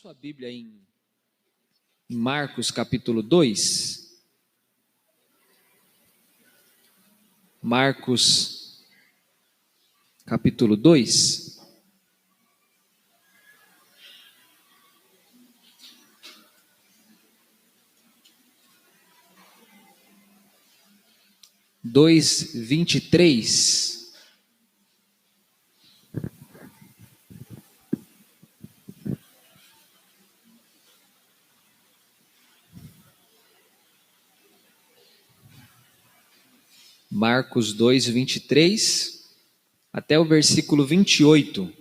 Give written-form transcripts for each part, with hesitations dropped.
Sua Bíblia em Marcos capítulo 2. Marcos capítulo 2. Dois, 23. Marcos 2, 23, até o versículo 28.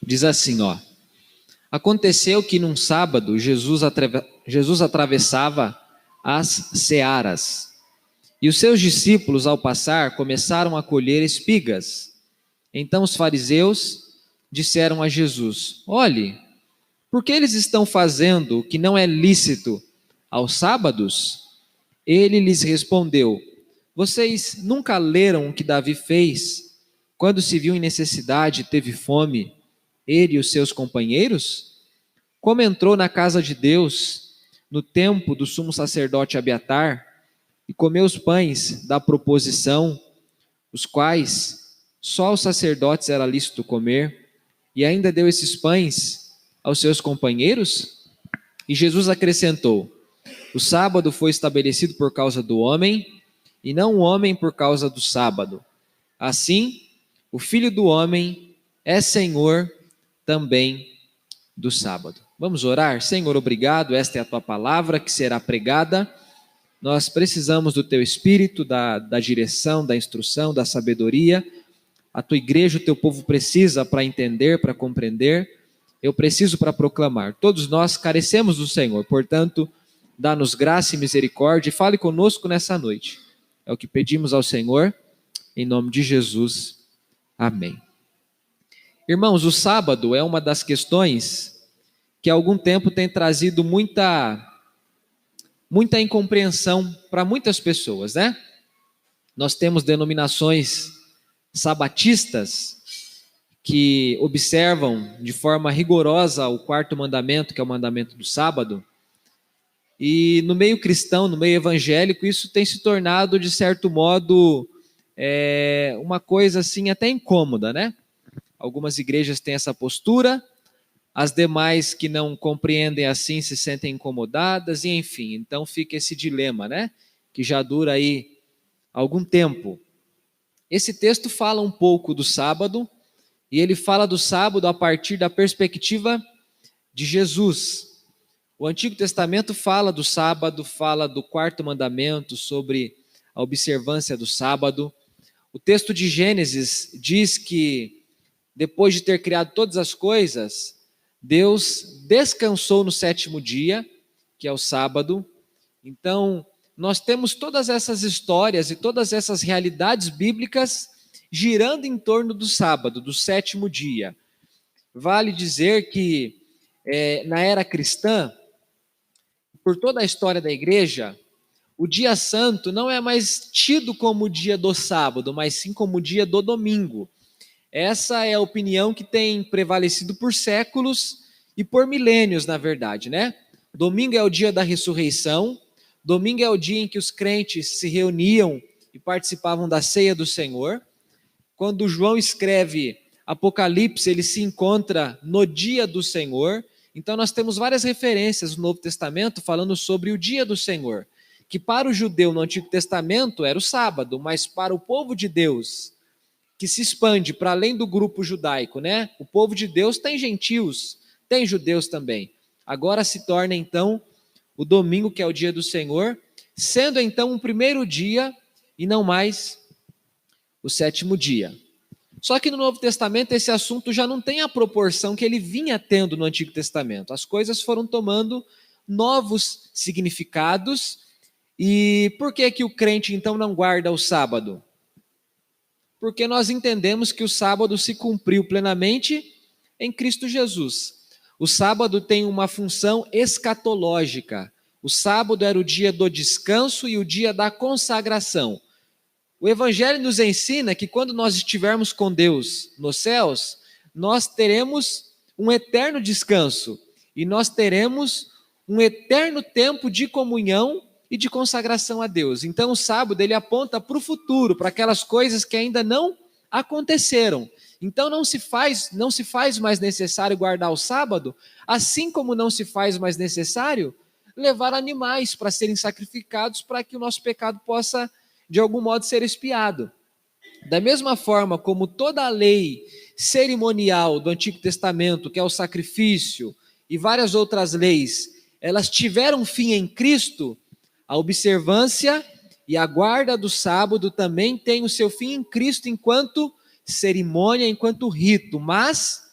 Diz assim, Aconteceu que num sábado Jesus atravessava as searas, e os seus discípulos, ao passar, começaram a colher espigas. Então os fariseus disseram a Jesus: Olhe, por que eles estão fazendo o que não é lícito aos sábados? Ele lhes respondeu: Vocês nunca leram o que Davi fez quando se viu em necessidade e teve fome, ele e os seus companheiros? Como entrou na casa de Deus, no tempo do sumo sacerdote Abiatar, e comeu os pães da proposição, os quais só aos sacerdotes era lícito comer, e ainda deu esses pães aos seus companheiros? E Jesus acrescentou: O sábado foi estabelecido por causa do homem, e não o homem por causa do sábado. Assim, o Filho do Homem é Senhor também do sábado. Vamos orar? Senhor, obrigado, esta é a tua palavra que será pregada. Nós precisamos do teu Espírito, da direção, da instrução, da sabedoria. A tua igreja, o teu povo precisa para entender, para compreender. Eu preciso para proclamar. Todos nós carecemos do Senhor, portanto, dá-nos graça e misericórdia e fale conosco nessa noite. É o que pedimos ao Senhor, em nome de Jesus. Amém. Irmãos, o sábado é uma das questões que há algum tempo tem trazido muita incompreensão para muitas pessoas, né? Nós temos denominações sabatistas que observam de forma rigorosa o quarto mandamento, que é o mandamento do sábado. E no meio cristão, no meio evangélico, isso tem se tornado, de certo modo, uma coisa assim até incômoda, né? Algumas igrejas têm essa postura, as demais que não compreendem assim se sentem incomodadas, e enfim, então fica esse dilema, né? Que já dura aí algum tempo. Esse texto fala um pouco do sábado, e ele fala do sábado a partir da perspectiva de Jesus. O Antigo Testamento fala do sábado, fala do quarto mandamento sobre a observância do sábado. O texto de Gênesis diz que depois de ter criado todas as coisas, Deus descansou no sétimo dia, que é o sábado. Então, nós temos todas essas histórias e todas essas realidades bíblicas girando em torno do sábado, do sétimo dia. Vale dizer que na era cristã, por toda a história da igreja, o dia santo não é mais tido como o dia do sábado, mas sim como o dia do domingo. Essa é a opinião que tem prevalecido por séculos e por milênios, na verdade, né? Domingo é o dia da ressurreição, domingo é o dia em que os crentes se reuniam e participavam da ceia do Senhor. Quando João escreve Apocalipse, ele se encontra no dia do Senhor. Então nós temos várias referências no Novo Testamento falando sobre o dia do Senhor, que para o judeu no Antigo Testamento era o sábado, mas para o povo de Deus, que se expande para além do grupo judaico, né? O povo de Deus tem gentios, tem judeus também. Agora se torna então o domingo, que é o dia do Senhor, sendo então o primeiro dia e não mais o sétimo dia. Só que no Novo Testamento esse assunto já não tem a proporção que ele vinha tendo no Antigo Testamento. As coisas foram tomando novos significados. E por que o crente então não guarda o sábado? Porque nós entendemos que o sábado se cumpriu plenamente em Cristo Jesus. O sábado tem uma função escatológica. O sábado era o dia do descanso e o dia da consagração. O Evangelho nos ensina que quando nós estivermos com Deus nos céus, nós teremos um eterno descanso e nós teremos um eterno tempo de comunhão e de consagração a Deus. Então o sábado ele aponta para o futuro, para aquelas coisas que ainda não aconteceram. Então não se faz mais necessário guardar o sábado, assim como não se faz mais necessário levar animais para serem sacrificados para que o nosso pecado possa de algum modo ser expiado. Da mesma forma como toda a lei cerimonial do Antigo Testamento, que é o sacrifício, e várias outras leis, elas tiveram fim em Cristo, a observância e a guarda do sábado também tem o seu fim em Cristo enquanto cerimônia, enquanto rito, mas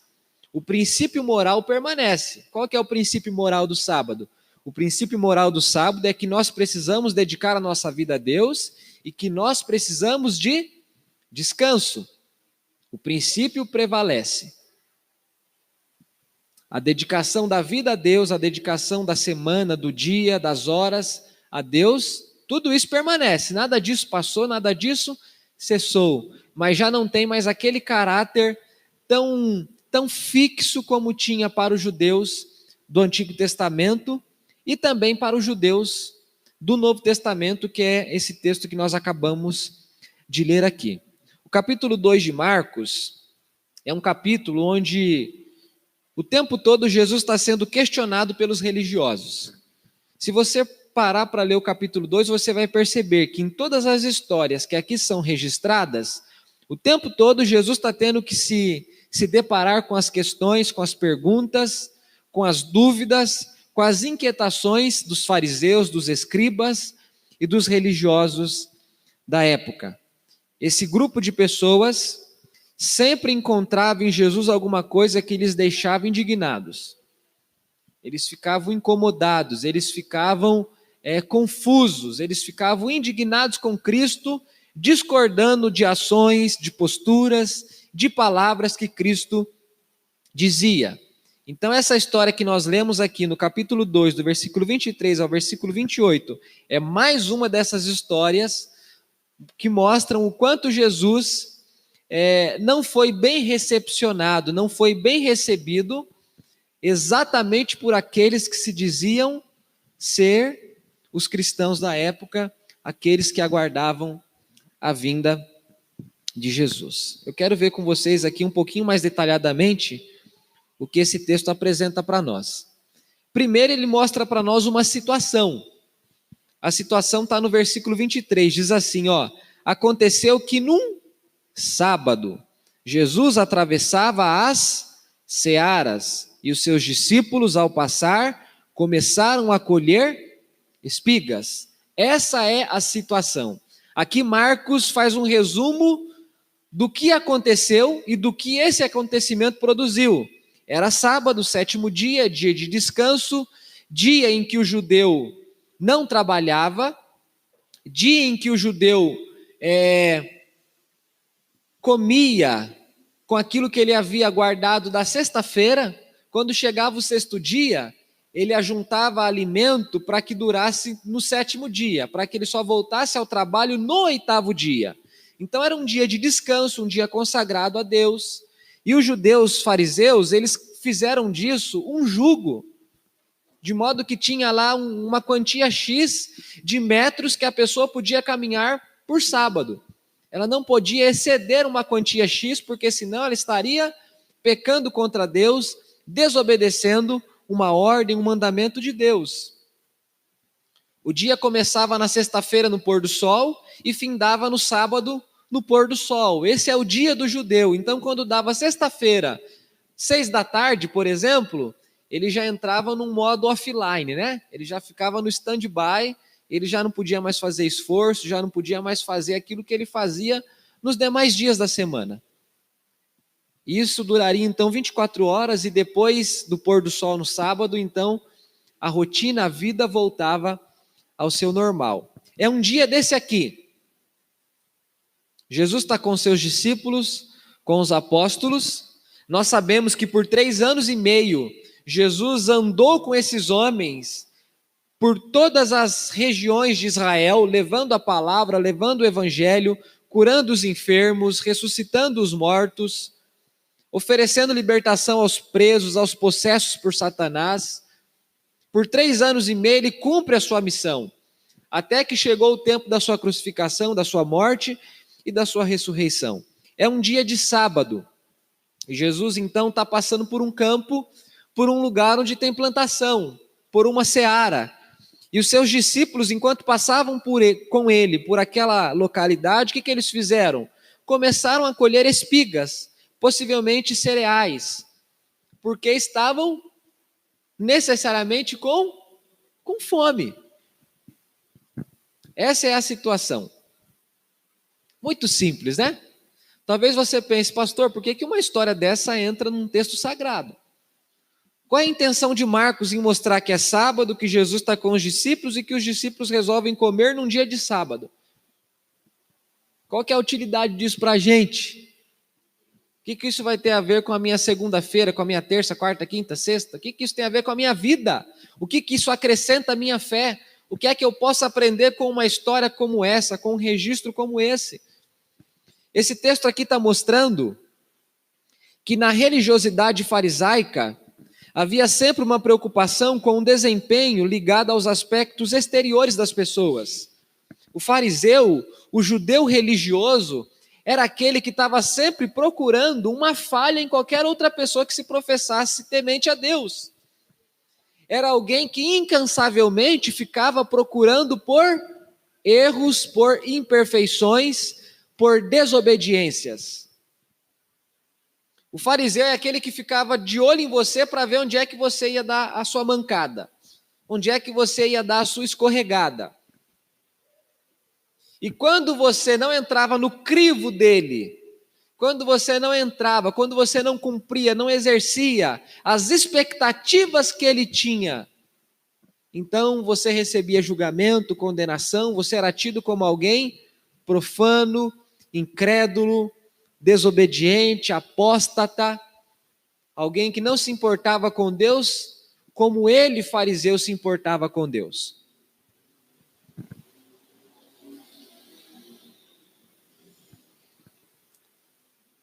o princípio moral permanece. Qual que é o princípio moral do sábado? O princípio moral do sábado é que nós precisamos dedicar a nossa vida a Deus e que nós precisamos de descanso. O princípio prevalece. A dedicação da vida a Deus, a dedicação da semana, do dia, das horas a Deus, tudo isso permanece. Nada disso passou, nada disso cessou. Mas já não tem mais aquele caráter tão fixo como tinha para os judeus do Antigo Testamento e também para os judeus do Novo Testamento, que é esse texto que nós acabamos de ler aqui. O capítulo 2 de Marcos é um capítulo onde o tempo todo Jesus está sendo questionado pelos religiosos. Se você parar para ler o capítulo 2, você vai perceber que em todas as histórias que aqui são registradas, o tempo todo Jesus está tendo que se deparar com as questões, com as perguntas, com as dúvidas, com as inquietações dos fariseus, dos escribas e dos religiosos da época. Esse grupo de pessoas sempre encontrava em Jesus alguma coisa que lhes deixava indignados. Eles ficavam incomodados, eles ficavam confusos, eles ficavam indignados com Cristo, discordando de ações, de posturas, de palavras que Cristo dizia. Então essa história que nós lemos aqui no capítulo 2, do versículo 23 ao versículo 28, é mais uma dessas histórias que mostram o quanto Jesus não foi bem recepcionado, não foi bem recebido, exatamente por aqueles que se diziam ser os cristãos da época, aqueles que aguardavam a vinda de Jesus. Eu quero ver com vocês aqui um pouquinho mais detalhadamente o que esse texto apresenta para nós. Primeiro, ele mostra para nós uma situação. A situação está no versículo 23, diz assim, aconteceu que num sábado, Jesus atravessava as searas e os seus discípulos, ao passar, começaram a colher espigas. Essa é a situação. Aqui Marcos faz um resumo do que aconteceu e do que esse acontecimento produziu. Era sábado, 7º dia, dia de descanso, dia em que o judeu não trabalhava, dia em que o judeu comia com aquilo que ele havia guardado da sexta-feira. Quando chegava o 6º dia, ele ajuntava alimento para que durasse no 7º dia, para que ele só voltasse ao trabalho no 8º dia. Então era um dia de descanso, um dia consagrado a Deus. E os judeus fariseus, eles fizeram disso um jugo, de modo que tinha lá uma quantia X de metros que a pessoa podia caminhar por sábado. Ela não podia exceder uma quantia X, porque senão ela estaria pecando contra Deus, desobedecendo uma ordem, um mandamento de Deus. O dia começava na sexta-feira no pôr do sol e findava no sábado no pôr do sol. Esse é o dia do judeu. Então, quando dava sexta-feira, 6 da tarde, por exemplo, ele já entrava num modo offline, né? Ele já ficava no stand-by, ele já não podia mais fazer esforço, já não podia mais fazer aquilo que ele fazia nos demais dias da semana. Isso duraria então 24 horas e depois do pôr do sol no sábado, então a rotina, a vida voltava ao seu normal. É um dia desse aqui. Jesus está com seus discípulos, com os apóstolos. Nós sabemos que por 3 anos e meio, Jesus andou com esses homens por todas as regiões de Israel, levando a palavra, levando o evangelho, curando os enfermos, ressuscitando os mortos, oferecendo libertação aos presos, aos possessos por Satanás. Por 3 anos e meio ele cumpre a sua missão, até que chegou o tempo da sua crucificação, da sua morte e da sua ressurreição. É um dia de sábado. E Jesus então está passando por um campo, por um lugar onde tem plantação, por uma seara. E os seus discípulos, enquanto passavam com ele por aquela localidade, o que eles fizeram? Começaram a colher espigas, possivelmente cereais, porque estavam necessariamente com fome. Essa é a situação. Muito simples, né? Talvez você pense, pastor, por que uma história dessa entra num texto sagrado? Qual é a intenção de Marcos em mostrar que é sábado, que Jesus está com os discípulos e que os discípulos resolvem comer num dia de sábado? Qual que é a utilidade disso para a gente? O que isso vai ter a ver com a minha segunda-feira, com a minha terça, quarta, quinta, sexta? O que isso tem a ver com a minha vida? O que isso acrescenta à minha fé? O que é que eu posso aprender com uma história como essa, com um registro como esse? Esse texto aqui está mostrando que na religiosidade farisaica havia sempre uma preocupação com o desempenho ligado aos aspectos exteriores das pessoas. O fariseu, o judeu religioso, era aquele que estava sempre procurando uma falha em qualquer outra pessoa que se professasse temente a Deus. Era alguém que incansavelmente ficava procurando por erros, por imperfeições, por desobediências. O fariseu é aquele que ficava de olho em você para ver onde é que você ia dar a sua mancada, onde é que você ia dar a sua escorregada. E quando você não entrava no crivo dele, quando você não entrava, quando você não cumpria, não exercia as expectativas que ele tinha, então você recebia julgamento, condenação, você era tido como alguém profano, incrédulo, desobediente, apóstata, alguém que não se importava com Deus, como ele, fariseu, se importava com Deus.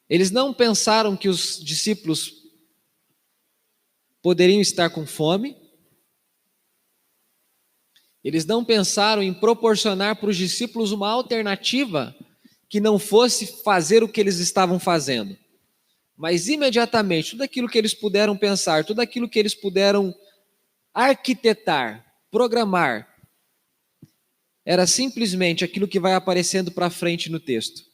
Eles não pensaram que os discípulos poderiam estar com fome. Eles não pensaram em proporcionar para os discípulos uma alternativa que não fosse fazer o que eles estavam fazendo. Mas imediatamente, tudo aquilo que eles puderam pensar, tudo aquilo que eles puderam arquitetar, programar, era simplesmente aquilo que vai aparecendo para frente no texto.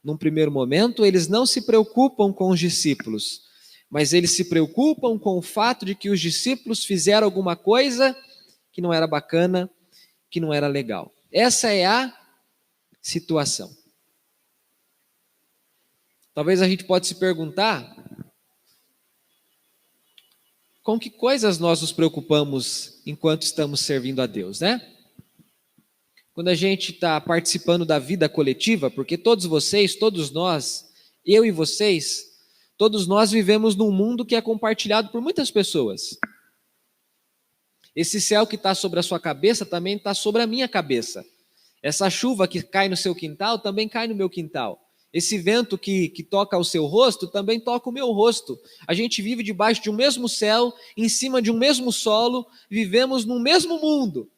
Num primeiro momento, eles não se preocupam com os discípulos, mas eles se preocupam com o fato de que os discípulos fizeram alguma coisa que não era bacana, que não era legal. Essa é a situação. Talvez a gente pode se perguntar com que coisas nós nos preocupamos enquanto estamos servindo a Deus, né? Quando a gente está participando da vida coletiva, porque todos vocês, todos nós, eu e vocês, todos nós vivemos num mundo que é compartilhado por muitas pessoas. Esse céu que está sobre a sua cabeça também está sobre a minha cabeça. Essa chuva que cai no seu quintal também cai no meu quintal. Esse vento que toca o seu rosto também toca o meu rosto. A gente vive debaixo de um mesmo céu, em cima de um mesmo solo, vivemos no mesmo mundo.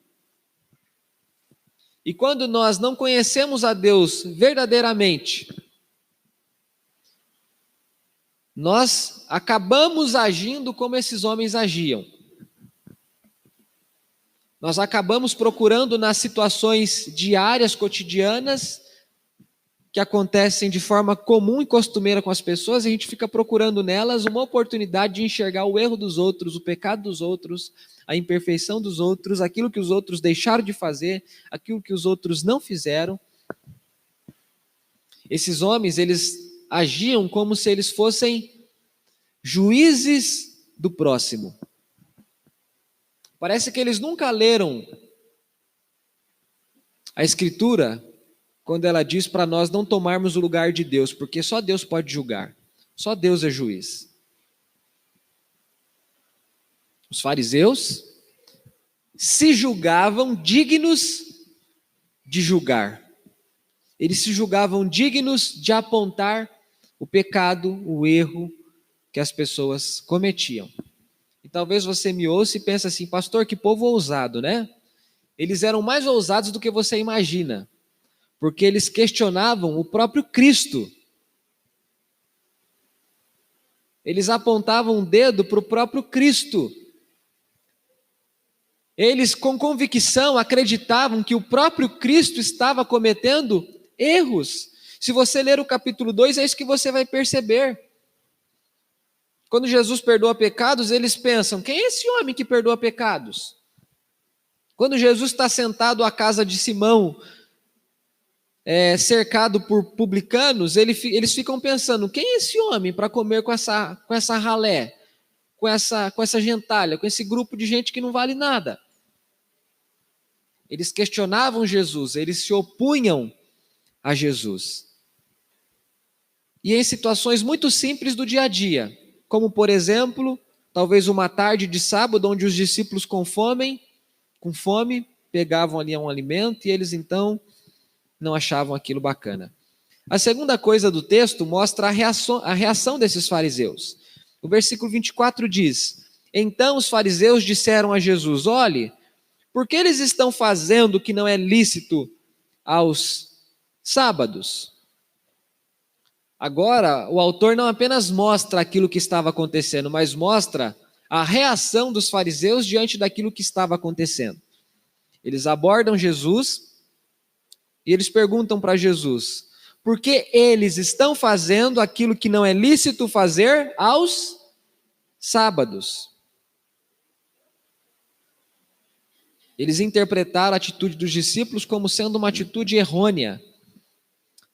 E quando nós não conhecemos a Deus verdadeiramente, nós acabamos agindo como esses homens agiam. Nós acabamos procurando nas situações diárias, cotidianas, que acontecem de forma comum e costumeira com as pessoas, a gente fica procurando nelas uma oportunidade de enxergar o erro dos outros, o pecado dos outros, a imperfeição dos outros, aquilo que os outros deixaram de fazer, aquilo que os outros não fizeram. Esses homens, eles agiam como se eles fossem juízes do próximo. Parece que eles nunca leram a Escritura quando ela diz para nós não tomarmos o lugar de Deus, porque só Deus pode julgar, só Deus é juiz. Os fariseus se julgavam dignos de julgar. Eles se julgavam dignos de apontar o pecado, o erro que as pessoas cometiam. E talvez você me ouça e pense assim, pastor, que povo ousado, né? Eles eram mais ousados do que você imagina, porque eles questionavam o próprio Cristo. Eles apontavam um dedo para o próprio Cristo. Eles, com convicção, acreditavam que o próprio Cristo estava cometendo erros. Se você ler o capítulo 2, é isso que você vai perceber. Quando Jesus perdoa pecados, eles pensam, quem é esse homem que perdoa pecados? Quando Jesus está sentado à casa de Simão, cercado por publicanos, eles ficam pensando, quem é esse homem para comer com essa ralé, com essa gentalha, com esse grupo de gente que não vale nada? Eles questionavam Jesus, eles se opunham a Jesus. E em situações muito simples do dia a dia, como por exemplo, talvez uma tarde de sábado, onde os discípulos com fome, pegavam ali um alimento e eles então não achavam aquilo bacana. A segunda coisa do texto mostra a reação desses fariseus. O versículo 24 diz, então os fariseus disseram a Jesus, olhe, por que eles estão fazendo o que não é lícito aos sábados? Agora, o autor não apenas mostra aquilo que estava acontecendo, mas mostra a reação dos fariseus diante daquilo que estava acontecendo. Eles abordam Jesus e eles perguntam para Jesus, por que eles estão fazendo aquilo que não é lícito fazer aos sábados? Eles interpretaram a atitude dos discípulos como sendo uma atitude errônea.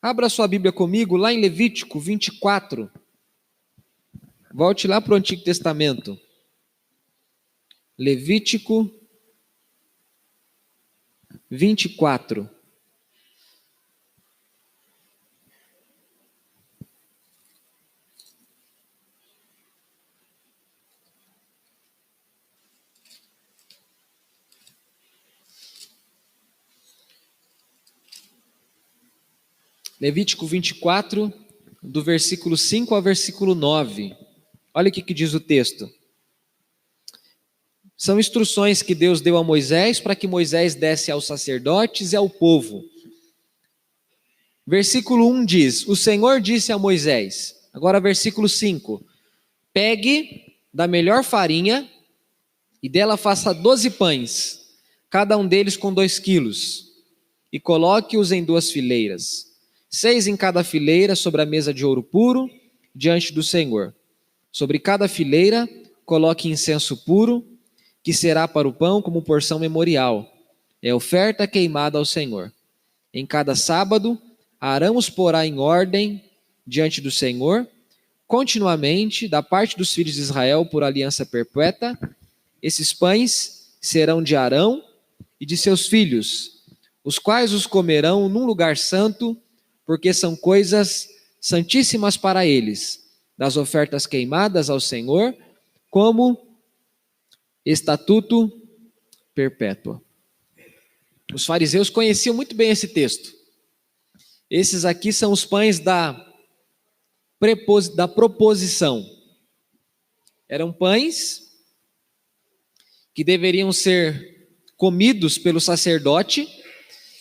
Abra sua Bíblia comigo, lá em Levítico 24. Volte lá para o Antigo Testamento. Levítico 24. Levítico 24, do versículo 5 ao versículo 9. Olha o que diz o texto. São instruções que Deus deu a Moisés para que Moisés desse aos sacerdotes e ao povo. Versículo 1 diz, o Senhor disse a Moisés, agora versículo 5, pegue da melhor farinha e dela faça 12 pães, cada um deles com 2 quilos, e coloque-os em 2 fileiras. 6 em cada fileira sobre a mesa de ouro puro, diante do Senhor. Sobre cada fileira, coloque incenso puro, que será para o pão como porção memorial. É oferta queimada ao Senhor. Em cada sábado, Arão os porá em ordem diante do Senhor, continuamente, da parte dos filhos de Israel, por aliança perpétua. Esses pães serão de Arão e de seus filhos, os quais os comerão num lugar santo, porque são coisas santíssimas para eles, das ofertas queimadas ao Senhor, como estatuto perpétuo. Os fariseus conheciam muito bem esse texto. Esses aqui são os pães da proposição. Eram pães que deveriam ser comidos pelo sacerdote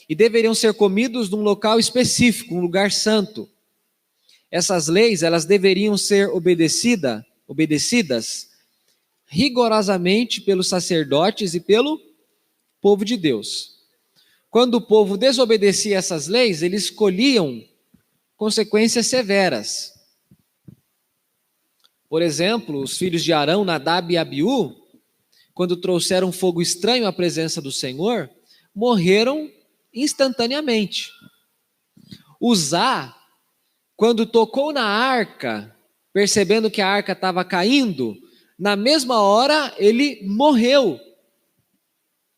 e deveriam ser comidos num local específico, um lugar santo. Essas leis, elas deveriam ser obedecidas rigorosamente pelos sacerdotes e pelo povo de Deus. Quando o povo desobedecia essas leis, eles colhiam consequências severas. Por exemplo, os filhos de Arão, Nadab e Abiú, quando trouxeram fogo estranho à presença do Senhor, morreram instantaneamente. Uzá, quando tocou na arca, percebendo que a arca estava caindo, na mesma hora ele morreu.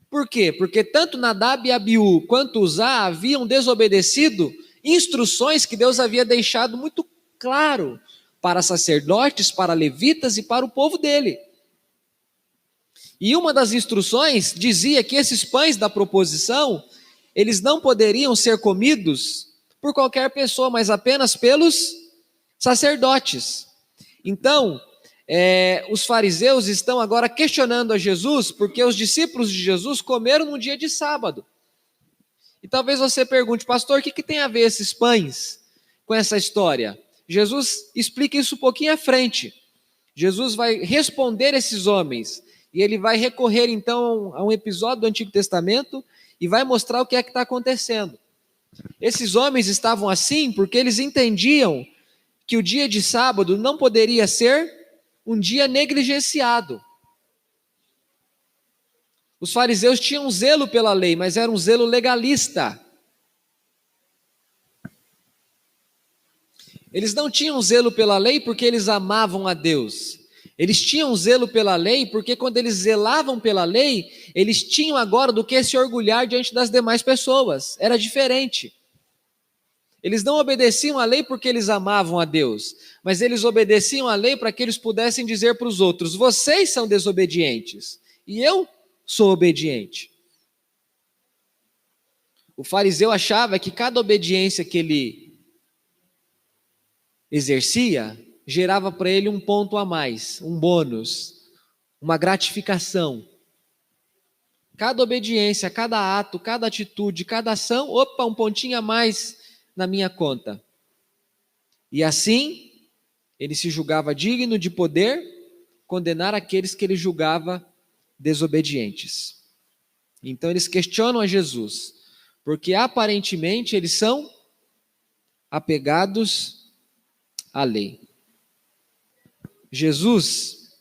Por quê? Porque tanto Nadab e Abiú quanto Uzá haviam desobedecido instruções que Deus havia deixado muito claro para sacerdotes, para levitas e para o povo dele. E uma das instruções dizia que esses pães da proposição, eles não poderiam ser comidos por qualquer pessoa, mas apenas pelos sacerdotes. Então, os fariseus estão agora questionando a Jesus, porque os discípulos de Jesus comeram num dia de sábado. E talvez você pergunte, pastor, o que tem a ver esses pães com essa história? Jesus explica isso um pouquinho à frente. Jesus vai responder esses homens, e ele vai recorrer então a um episódio do Antigo Testamento, e vai mostrar o que é que está acontecendo. Esses homens estavam assim porque eles entendiam que o dia de sábado não poderia ser um dia negligenciado. Os fariseus tinham zelo pela lei, mas era um zelo legalista. Eles não tinham zelo pela lei porque eles amavam a Deus. Eles tinham zelo pela lei porque quando eles zelavam pela lei, eles tinham agora do que se orgulhar diante das demais pessoas. Era diferente. Eles não obedeciam à lei porque eles amavam a Deus, mas eles obedeciam à lei para que eles pudessem dizer para os outros: vocês são desobedientes e eu sou obediente. O fariseu achava que cada obediência que ele exercia gerava para ele um ponto a mais, um bônus, uma gratificação. Cada obediência, cada ato, cada atitude, cada ação, opa, um pontinho a mais na minha conta. E assim, ele se julgava digno de poder condenar aqueles que ele julgava desobedientes. Então eles questionam a Jesus, porque aparentemente eles são apegados à lei. Jesus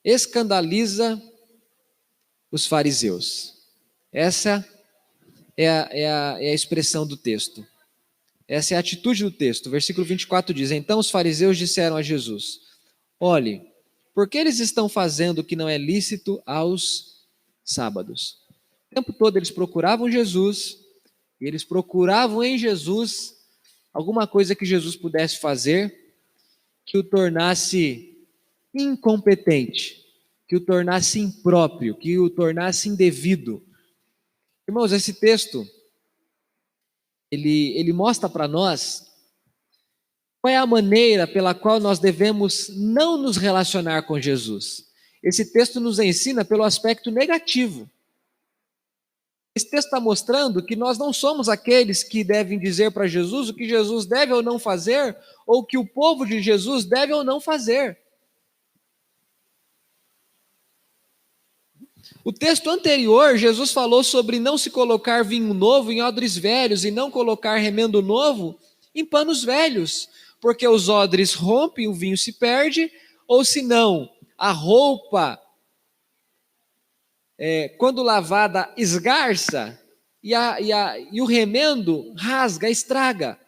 escandaliza os fariseus. Essa é a expressão do texto. Essa é a atitude do texto. O versículo 24 diz: então os fariseus disseram a Jesus: olhe, por que eles estão fazendo o que não é lícito aos sábados? O tempo todo eles procuravam Jesus, e eles procuravam em Jesus alguma coisa que Jesus pudesse fazer que o tornasse incompetente, que o tornasse impróprio, que o tornasse indevido. Irmãos, esse texto, ele mostra para nós qual é a maneira pela qual nós devemos não nos relacionar com Jesus. Esse texto nos ensina pelo aspecto negativo. Esse texto está mostrando que nós não somos aqueles que devem dizer para Jesus o que Jesus deve ou não fazer, ou que o povo de Jesus deve ou não fazer. O texto anterior, Jesus falou sobre não se colocar vinho novo em odres velhos e não colocar remendo novo em panos velhos, porque os odres rompem, o vinho se perde, ou senão a roupa, quando lavada, esgarça e o remendo rasga, estraga.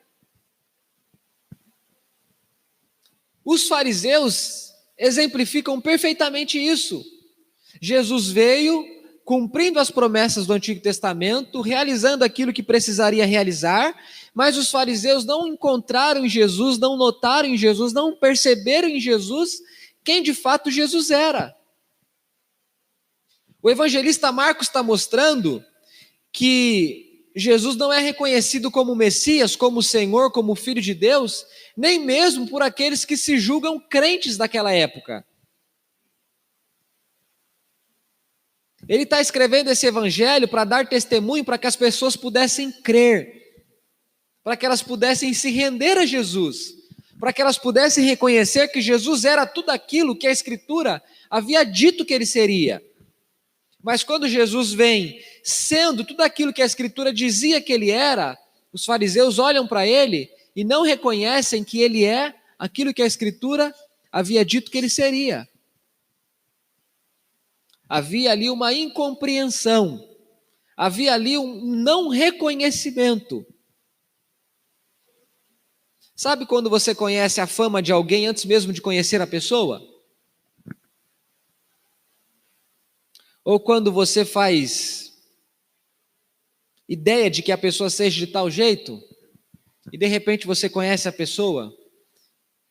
Os fariseus exemplificam perfeitamente isso. Jesus veio cumprindo as promessas do Antigo Testamento, realizando aquilo que precisaria realizar, mas os fariseus não encontraram em Jesus, não notaram em Jesus, não perceberam em Jesus quem de fato Jesus era. O evangelista Marcos está mostrando que Jesus não é reconhecido como Messias, como Senhor, como Filho de Deus, nem mesmo por aqueles que se julgam crentes daquela época. Ele está escrevendo esse evangelho para dar testemunho, para que as pessoas pudessem crer, para que elas pudessem se render a Jesus, para que elas pudessem reconhecer que Jesus era tudo aquilo que a Escritura havia dito que ele seria. Mas quando Jesus vem sendo tudo aquilo que a Escritura dizia que ele era, os fariseus olham para ele e não reconhecem que ele é aquilo que a Escritura havia dito que ele seria. Havia ali uma incompreensão, havia ali um não reconhecimento. Sabe quando você conhece a fama de alguém antes mesmo de conhecer a pessoa? Ou quando você faz ideia de que a pessoa seja de tal jeito, e de repente você conhece a pessoa,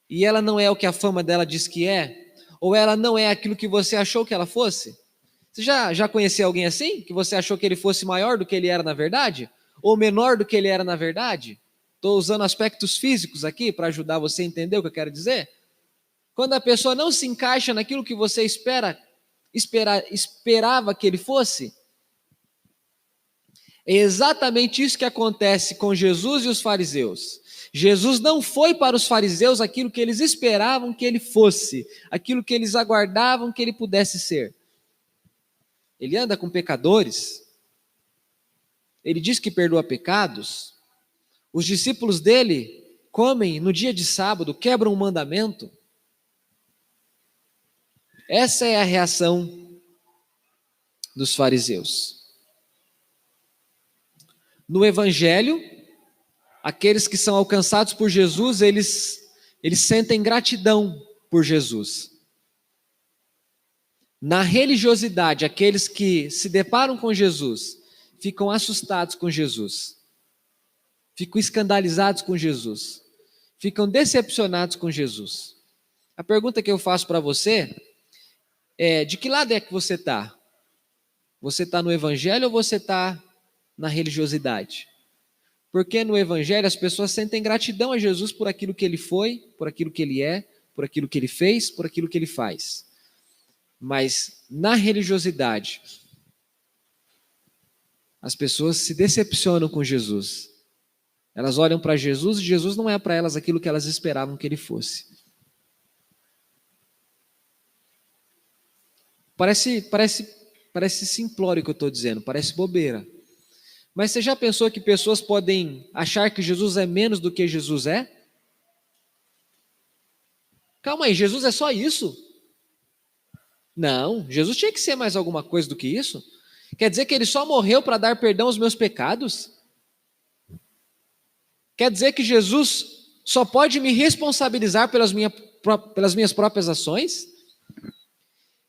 e ela não é o que a fama dela diz que é, ou ela não é aquilo que você achou que ela fosse? Você já conheceu alguém assim? Que você achou que ele fosse maior do que ele era na verdade? Ou menor do que ele era na verdade? Estou usando aspectos físicos aqui para ajudar você a entender o que eu quero dizer. Quando a pessoa não se encaixa naquilo que você esperava que ele fosse, é exatamente isso que acontece com Jesus e os fariseus. Jesus não foi para os fariseus aquilo que eles esperavam que ele fosse, aquilo que eles aguardavam que ele pudesse ser. Ele anda com pecadores, ele diz que perdoa pecados, os discípulos dele comem no dia de sábado, quebram o mandamento. Essa é a reação dos fariseus. No Evangelho, aqueles que são alcançados por Jesus, eles sentem gratidão por Jesus. Na religiosidade, aqueles que se deparam com Jesus, ficam assustados com Jesus, ficam escandalizados com Jesus, ficam decepcionados com Jesus. A pergunta que eu faço para você é: de que lado é que você está? Você está no Evangelho ou você está na religiosidade? Porque no Evangelho as pessoas sentem gratidão a Jesus por aquilo que ele foi, por aquilo que ele é, por aquilo que ele fez, por aquilo que ele faz. Mas na religiosidade, as pessoas se decepcionam com Jesus. Elas olham para Jesus e Jesus não é para elas aquilo que elas esperavam que ele fosse. Parece simplório o que eu estou dizendo, parece bobeira. Mas você já pensou que pessoas podem achar que Jesus é menos do que Jesus é? Calma aí, Jesus é só isso? Não, Jesus tinha que ser mais alguma coisa do que isso. Quer dizer que ele só morreu para dar perdão aos meus pecados? Quer dizer que Jesus só pode me responsabilizar pelas minhas próprias ações?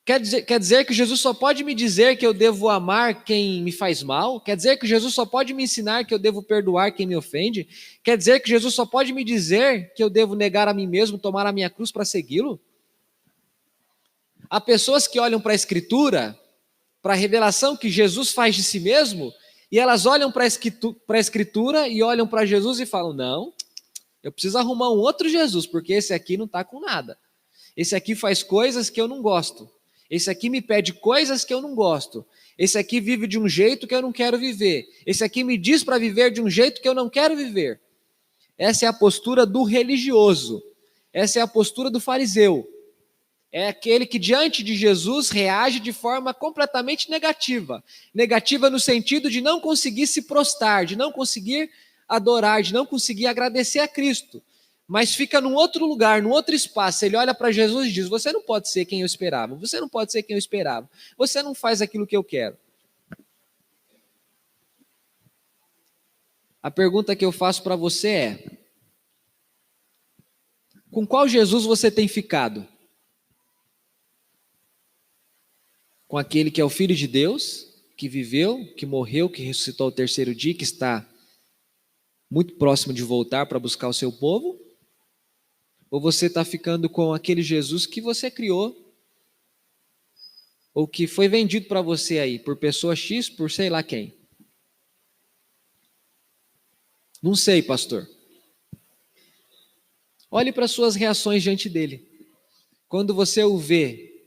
Quer dizer que Jesus só pode me dizer que eu devo amar quem me faz mal? Quer dizer que Jesus só pode me ensinar que eu devo perdoar quem me ofende? Quer dizer que Jesus só pode me dizer que eu devo negar a mim mesmo, tomar a minha cruz para segui-lo? Há pessoas que olham para a Escritura, para a revelação que Jesus faz de si mesmo, e elas olham para a Escritura e olham para Jesus e falam: não, eu preciso arrumar um outro Jesus, porque esse aqui não está com nada. Esse aqui faz coisas que eu não gosto. Esse aqui me pede coisas que eu não gosto. Esse aqui vive de um jeito que eu não quero viver. Esse aqui me diz para viver de um jeito que eu não quero viver. Essa é a postura do religioso. Essa é a postura do fariseu. É aquele que diante de Jesus reage de forma completamente negativa. Negativa no sentido de não conseguir se prostrar, de não conseguir adorar, de não conseguir agradecer a Cristo. Mas fica num outro lugar, num outro espaço. Ele olha para Jesus e diz: você não pode ser quem eu esperava, você não pode ser quem eu esperava, você não faz aquilo que eu quero. A pergunta que eu faço para você é: com qual Jesus você tem ficado? Com aquele que é o Filho de Deus, que viveu, que morreu, que ressuscitou ao terceiro dia, que está muito próximo de voltar para buscar o seu povo? Ou você está ficando com aquele Jesus que você criou, ou que foi vendido para você aí, por pessoa X, por sei lá quem? Não sei, pastor. Olhe para as suas reações diante dele. Quando você o vê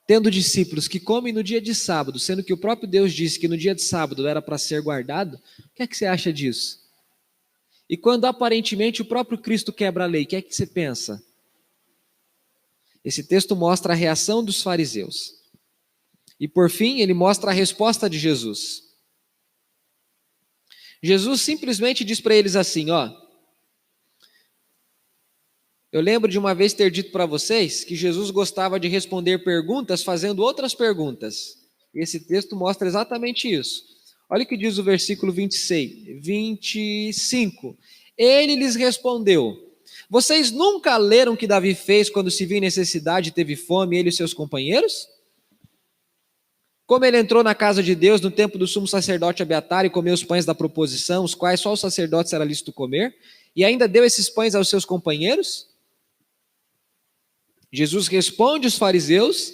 tendo discípulos que comem no dia de sábado, sendo que o próprio Deus disse que no dia de sábado era para ser guardado, o que é que você acha disso? E quando aparentemente o próprio Cristo quebra a lei, o que é que você pensa? Esse texto mostra a reação dos fariseus. E por fim, ele mostra a resposta de Jesus. Jesus simplesmente diz para eles assim, eu lembro de uma vez ter dito para vocês que Jesus gostava de responder perguntas fazendo outras perguntas. E esse texto mostra exatamente isso. Olha o que diz o versículo 25. Ele lhes respondeu: vocês nunca leram o que Davi fez quando se viu em necessidade e teve fome, ele e seus companheiros? Como ele entrou na casa de Deus no tempo do sumo sacerdote Abiatar e comeu os pães da proposição, os quais só os sacerdotes era lícito comer, e ainda deu esses pães aos seus companheiros? Jesus responde os fariseus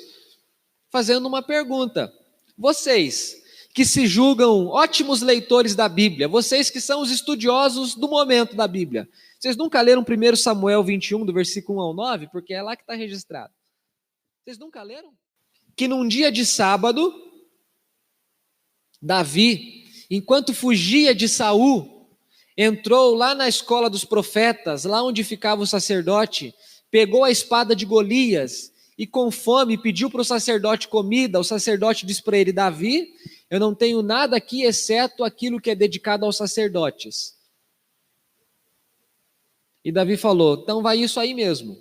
fazendo uma pergunta: vocês que se julgam ótimos leitores da Bíblia, vocês que são os estudiosos do momento da Bíblia, vocês nunca leram 1 Samuel 21, do versículo 1 ao 9? Porque é lá que está registrado. Vocês nunca leram? Que num dia de sábado, Davi, enquanto fugia de Saul, entrou lá na escola dos profetas, lá onde ficava o sacerdote, pegou a espada de Golias e com fome pediu para o sacerdote comida. O sacerdote disse para ele: Davi, eu não tenho nada aqui exceto aquilo que é dedicado aos sacerdotes. E Davi falou: então vai isso aí mesmo.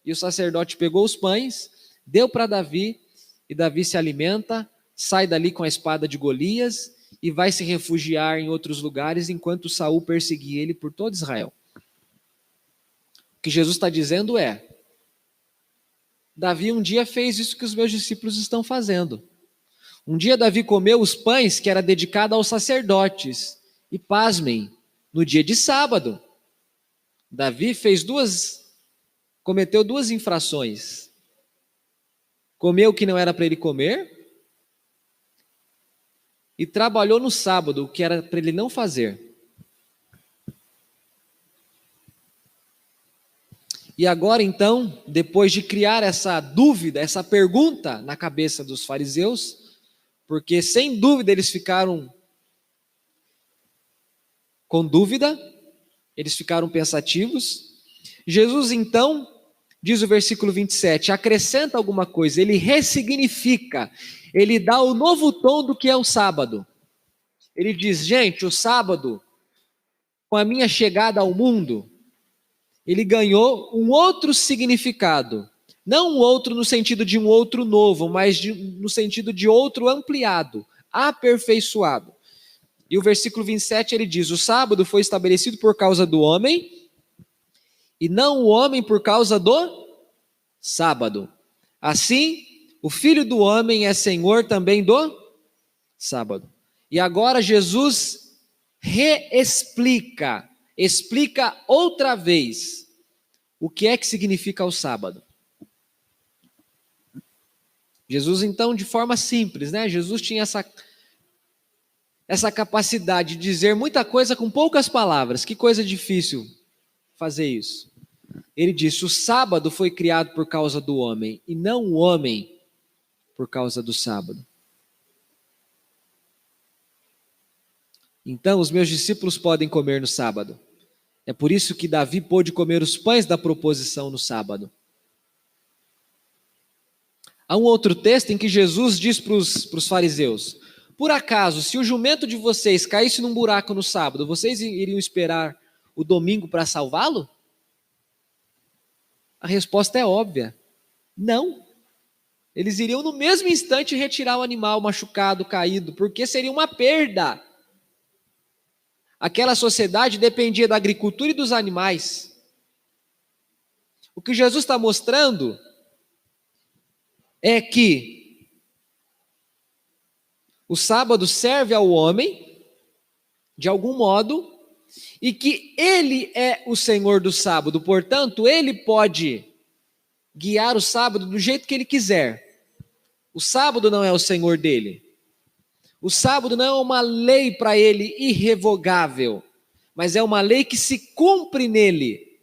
E o sacerdote pegou os pães, deu para Davi, e Davi se alimenta, sai dali com a espada de Golias e vai se refugiar em outros lugares enquanto Saul perseguia ele por todo Israel. O que Jesus está dizendo é: Davi um dia fez isso que os meus discípulos estão fazendo. Um dia Davi comeu os pães que era dedicado aos sacerdotes. E pasmem, no dia de sábado, Davi cometeu duas infrações. Comeu o que não era para ele comer e trabalhou no sábado, o que era para ele não fazer. E agora então, depois de criar essa dúvida, essa pergunta na cabeça dos fariseus, porque sem dúvida eles ficaram com dúvida, eles ficaram pensativos, Jesus então, diz o versículo 27, acrescenta alguma coisa, ele ressignifica, ele dá o novo tom do que é o sábado. Ele diz: gente, o sábado, com a minha chegada ao mundo, ele ganhou um outro significado. Não um outro no sentido de um outro novo, mas no sentido de outro ampliado, aperfeiçoado. E o versículo 27 ele diz: o sábado foi estabelecido por causa do homem, e não o homem por causa do sábado. Assim, o Filho do homem é Senhor também do sábado. E agora Jesus explica outra vez o que é que significa o sábado. Jesus então, de forma simples, né? Jesus tinha essa capacidade de dizer muita coisa com poucas palavras. Que coisa difícil fazer isso. Ele disse: o sábado foi criado por causa do homem, e não o homem por causa do sábado. Então, os meus discípulos podem comer no sábado. É por isso que Davi pôde comer os pães da proposição no sábado. Há um outro texto em que Jesus diz para os fariseus: por acaso, se o jumento de vocês caísse num buraco no sábado, vocês iriam esperar o domingo para salvá-lo? A resposta é óbvia: não. Eles iriam no mesmo instante retirar o animal machucado, caído, porque seria uma perda. Aquela sociedade dependia da agricultura e dos animais. O que Jesus está mostrando é que o sábado serve ao homem, de algum modo, e que ele é o Senhor do sábado, portanto, ele pode guiar o sábado do jeito que ele quiser. O sábado não é o Senhor dele. O sábado não é uma lei para ele irrevogável, mas é uma lei que se cumpre nele.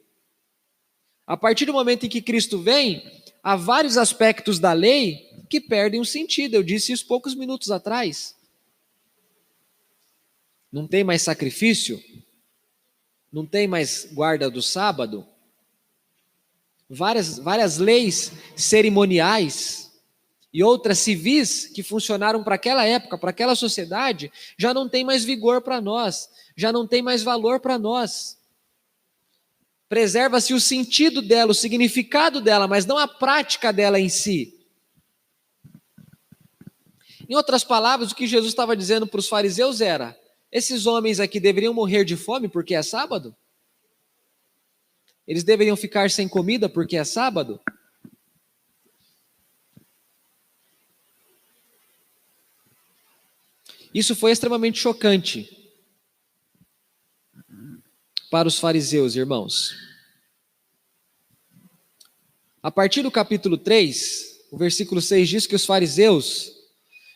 A partir do momento em que Cristo vem, há vários aspectos da lei que perdem o sentido. Eu disse isso poucos minutos atrás. Não tem mais sacrifício, não tem mais guarda do sábado, várias leis cerimoniais e outras civis que funcionaram para aquela época, para aquela sociedade, já não tem mais vigor para nós, já não tem mais valor para nós. Preserva-se o sentido dela, o significado dela, mas não a prática dela em si. Em outras palavras, o que Jesus estava dizendo para os fariseus era: esses homens aqui deveriam morrer de fome porque é sábado? Eles deveriam ficar sem comida porque é sábado? Isso foi extremamente chocante para os fariseus, irmãos. A partir do capítulo 3, o versículo 6 diz que os fariseus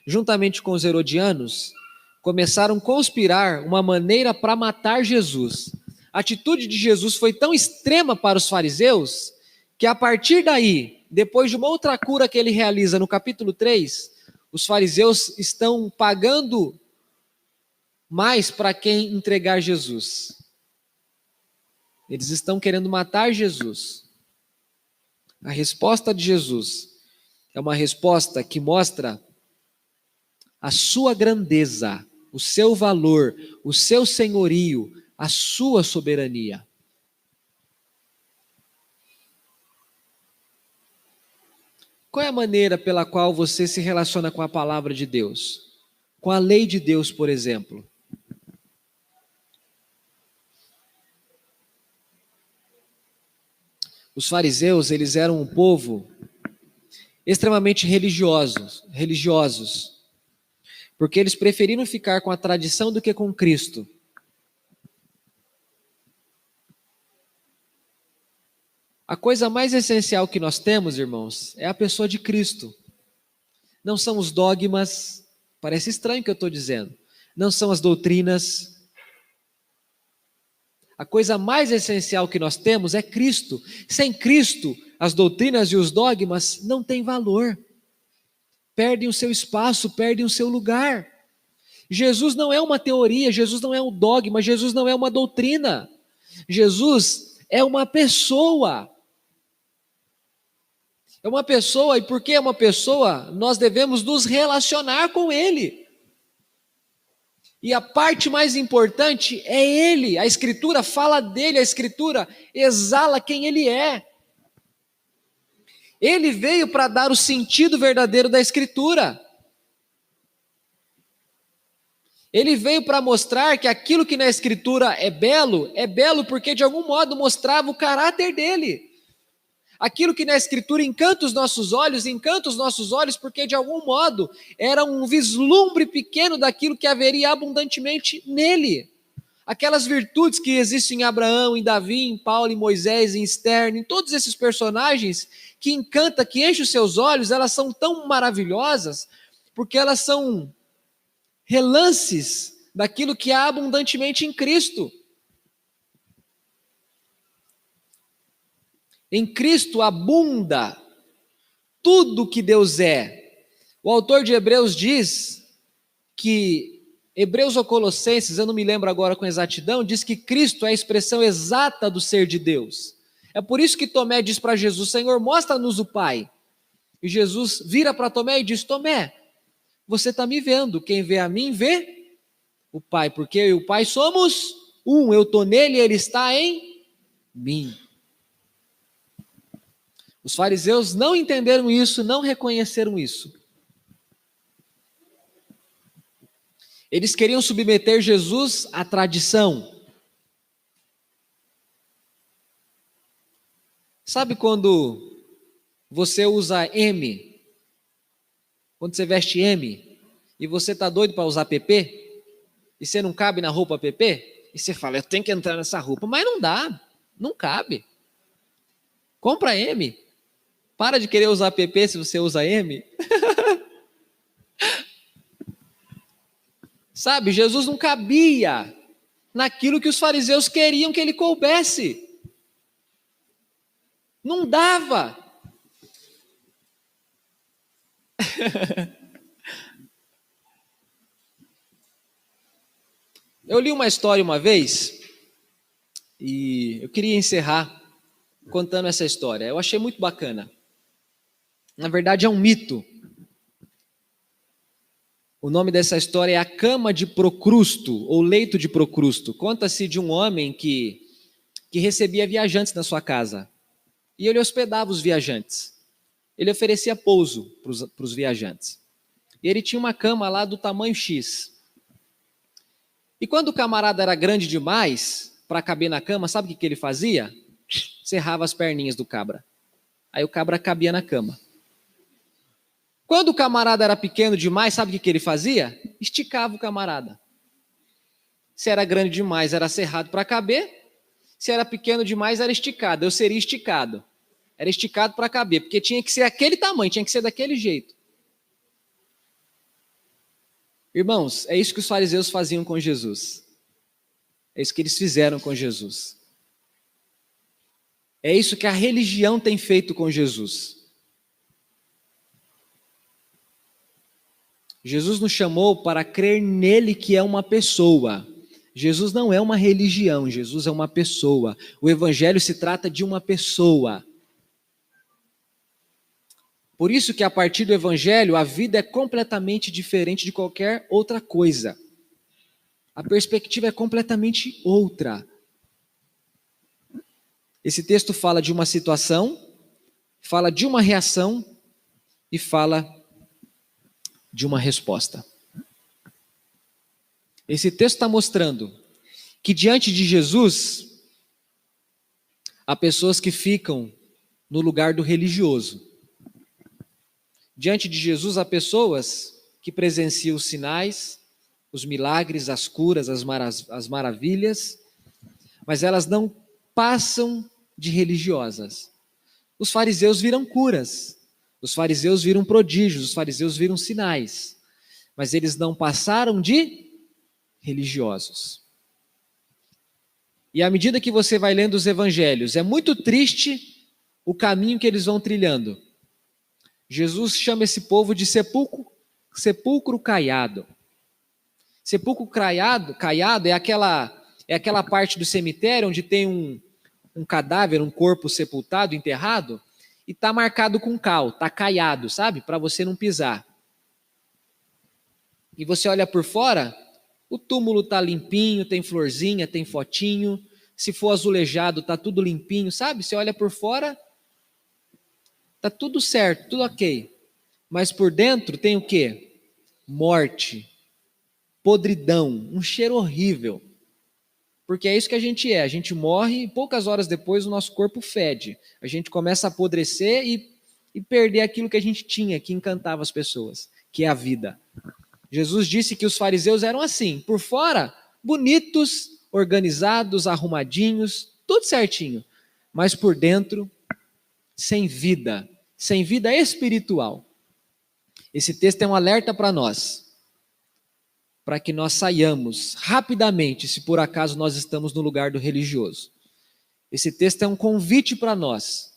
juntamente com os herodianos, começaram a conspirar uma maneira para matar Jesus. A atitude de Jesus foi tão extrema para os fariseus, que a partir daí, depois de uma outra cura que ele realiza no capítulo 3, os fariseus estão pagando mais para quem entregar Jesus. Eles estão querendo matar Jesus. A resposta de Jesus é uma resposta que mostra a sua grandeza, o seu valor, o seu senhorio, a sua soberania. Qual é a maneira pela qual você se relaciona com a palavra de Deus? Com a lei de Deus, por exemplo? Os fariseus, eles eram um povo extremamente religiosos, porque eles preferiram ficar com a tradição do que com Cristo. A coisa mais essencial que nós temos, irmãos, é a pessoa de Cristo. Não são os dogmas, parece estranho o que eu estou dizendo, não são as doutrinas. A coisa mais essencial que nós temos é Cristo. Sem Cristo, as doutrinas e os dogmas não têm valor. Perdem o seu espaço, perdem o seu lugar. Jesus não é uma teoria, Jesus não é um dogma, Jesus não é uma doutrina. Jesus é uma pessoa. É uma pessoa, e porque é uma pessoa, nós devemos nos relacionar com Ele. E a parte mais importante é Ele. A Escritura fala dele, a Escritura exala quem Ele é. Ele veio para dar o sentido verdadeiro da Escritura. Ele veio para mostrar que aquilo que na Escritura é belo porque de algum modo mostrava o caráter dele. Aquilo que na Escritura encanta os nossos olhos porque de algum modo era um vislumbre pequeno daquilo que haveria abundantemente nele. Aquelas virtudes que existem em Abraão, em Davi, em Paulo, em Moisés, em Esther, em todos esses personagens que encanta, que enchem os seus olhos, elas são tão maravilhosas porque elas são relances daquilo que há abundantemente em Cristo. Em Cristo abunda tudo que Deus é. O autor de Hebreus diz que, Hebreus ou Colossenses, eu não me lembro agora com exatidão, diz que Cristo é a expressão exata do ser de Deus. É por isso que Tomé diz para Jesus: Senhor, mostra-nos o Pai. E Jesus vira para Tomé e diz: Tomé, você está me vendo, quem vê a mim vê o Pai, porque eu e o Pai somos um, eu estou nele e ele está em mim. Os fariseus não entenderam isso, não reconheceram isso. Eles queriam submeter Jesus à tradição. Sabe quando você usa M? Quando você veste M e você está doido para usar PP? E você não cabe na roupa PP? E você fala, eu tenho que entrar nessa roupa. Mas não dá, não cabe. Compra M. Para de querer usar PP se você usa M. Sabe, Jesus não cabia naquilo que os fariseus queriam que ele coubesse. Não dava. Eu li uma história uma vez e eu queria encerrar contando essa história. Eu achei muito bacana. Na verdade é um mito. O nome dessa história é a cama de Procrusto, ou leito de Procrusto. Conta-se de um homem que recebia viajantes na sua casa. E ele hospedava os viajantes. Ele oferecia pouso para os viajantes. E ele tinha uma cama lá do tamanho X. E quando o camarada era grande demais para caber na cama, sabe o que ele fazia? Cerrava as perninhas do cabra. Aí o cabra cabia na cama. Quando o camarada era pequeno demais, sabe o que ele fazia? Esticava o camarada. Se era grande demais, era cerrado para caber. Se era pequeno demais, era esticado. Eu seria esticado. Era esticado para caber, porque tinha que ser aquele tamanho, tinha que ser daquele jeito. Irmãos, é isso que os fariseus faziam com Jesus. É isso que eles fizeram com Jesus. É isso que a religião tem feito com Jesus. Jesus nos chamou para crer nele, que é uma pessoa. Jesus não é uma religião, Jesus é uma pessoa. O evangelho se trata de uma pessoa. Por isso que a partir do evangelho a vida é completamente diferente de qualquer outra coisa. A perspectiva é completamente outra. Esse texto fala de uma situação, fala de uma reação e fala de uma resposta. Esse texto está mostrando que diante de Jesus há pessoas que ficam no lugar do religioso. Diante de Jesus há pessoas que presenciam os sinais, os milagres, as curas, as maravilhas, mas elas não passam de religiosas. Os fariseus viram curas, os fariseus viram prodígios, os fariseus viram sinais, mas eles não passaram de religiosos. E à medida que você vai lendo os evangelhos, é muito triste o caminho que eles vão trilhando. Jesus chama esse povo de sepulcro caiado. Sepulcro caiado é aquela parte do cemitério onde tem um cadáver, um corpo sepultado, enterrado, e está marcado com cal, está caiado, sabe? Para você não pisar. E você olha por fora, o túmulo está limpinho, tem florzinha, tem fotinho. Se for azulejado, está tudo limpinho, sabe? Você olha por fora, está tudo certo, tudo ok. Mas por dentro tem o quê? Morte, podridão, um cheiro horrível. Porque é isso que a gente morre e poucas horas depois o nosso corpo fede. A gente começa a apodrecer e perder aquilo que a gente tinha, que encantava as pessoas, que é a vida. Jesus disse que os fariseus eram assim, por fora, bonitos, organizados, arrumadinhos, tudo certinho, mas por dentro, sem vida espiritual. Esse texto é um alerta para nós, para que nós saiamos rapidamente, se por acaso nós estamos no lugar do religioso. Esse texto é um convite para nós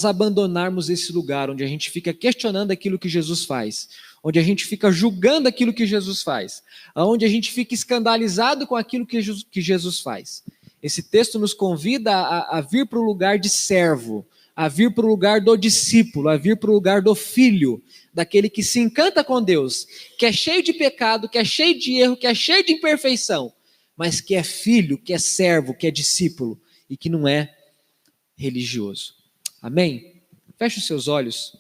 abandonarmos esse lugar onde a gente fica questionando aquilo que Jesus faz, onde a gente fica julgando aquilo que Jesus faz, onde a gente fica escandalizado com aquilo que Jesus faz. Esse texto nos convida a vir para o lugar de servo, a vir para o lugar do discípulo, a vir para o lugar do filho, daquele que se encanta com Deus, que é cheio de pecado, que é cheio de erro, que é cheio de imperfeição, mas que é filho, que é servo, que é discípulo e que não é religioso. Amém? Feche os seus olhos,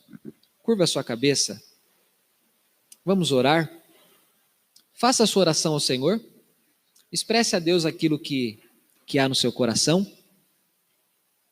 curva a sua cabeça, vamos orar. Faça a sua oração ao Senhor, expresse a Deus aquilo que há no seu coração.